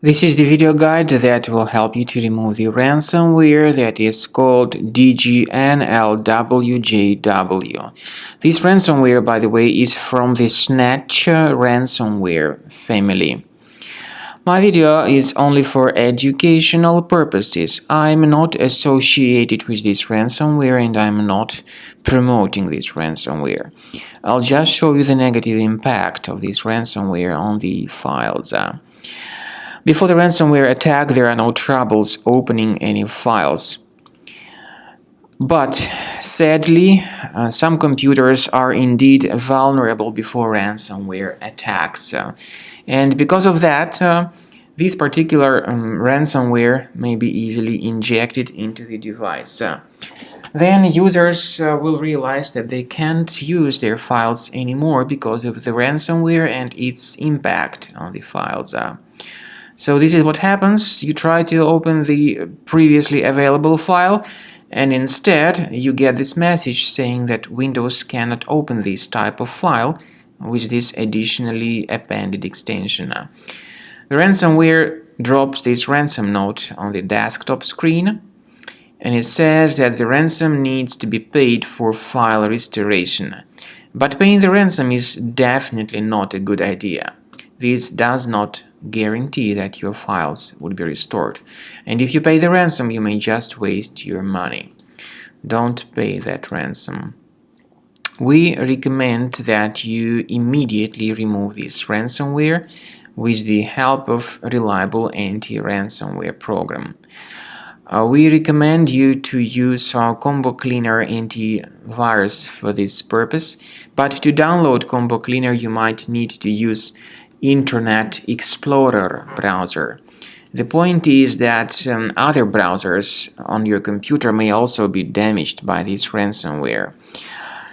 This is the video guide that will help you to remove the ransomware that is called Dgnlwjw. This ransomware, by the way, is from the Snatch ransomware family. My video is only for educational purposes. I'm not associated with this ransomware and I'm not promoting this ransomware. I'll just show you the negative impact of this ransomware on the files. Before the ransomware attack, there are no troubles opening any files. But sadly, some computers are indeed vulnerable before ransomware attacks. And because of that, this particular ransomware may be easily injected into the device. Then users will realize that they can't use their files anymore because of the ransomware and its impact on the files. So this is what happens. You try to open the previously available file, and instead you get this message saying that Windows cannot open this type of file with this additionally appended extension. The ransomware drops this ransom note on the desktop screen, and it says that the ransom needs to be paid for file restoration. But paying the ransom is definitely not a good idea. This does not guarantee that your files would be restored. And if you pay the ransom, you may just waste your money. Don't pay that ransom. We recommend that you immediately remove this ransomware with the help of a reliable anti-ransomware program. We recommend you to use our Combo Cleaner Antivirus for this purpose, but to download Combo Cleaner you might need to use Internet Explorer browser. The point is that other browsers on your computer may also be damaged by this ransomware.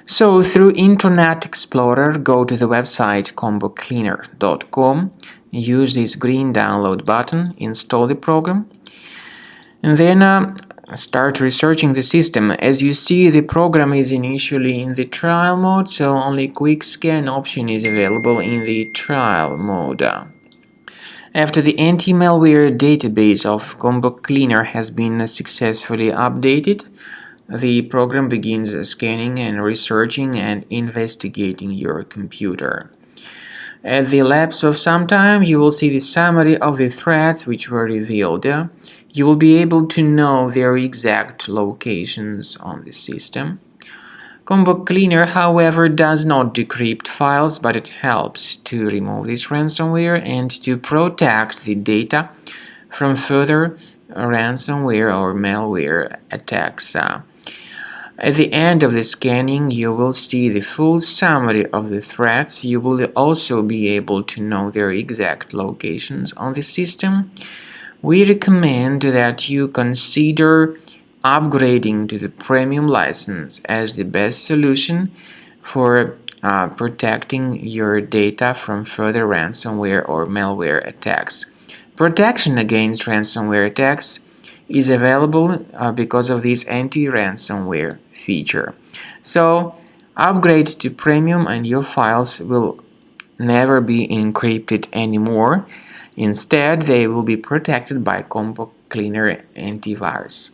So through Internet Explorer, go to the website combocleaner.com, use this green download button, install the program, and then start researching the system. As you see, the program is initially in the trial mode, so only quick scan option is available in the trial mode. After the anti-malware database of Combo Cleaner has been successfully updated, the program begins scanning and researching and investigating your computer. At the lapse of some time, you will see the summary of the threats which were revealed. You will be able to know their exact locations on the system. Combo Cleaner, however, does not decrypt files, but it helps to remove this ransomware and to protect the data from further ransomware or malware attacks. At the end of the scanning, you will see the full summary of the threats. You will also be able to know their exact locations on the system. We recommend that you consider upgrading to the premium license as the best solution for protecting your data from further ransomware or malware attacks. Protection against ransomware attacks is available because of this anti-ransomware feature. So upgrade to premium and your files will never be encrypted anymore. Instead, they will be protected by Combo Cleaner Antivirus.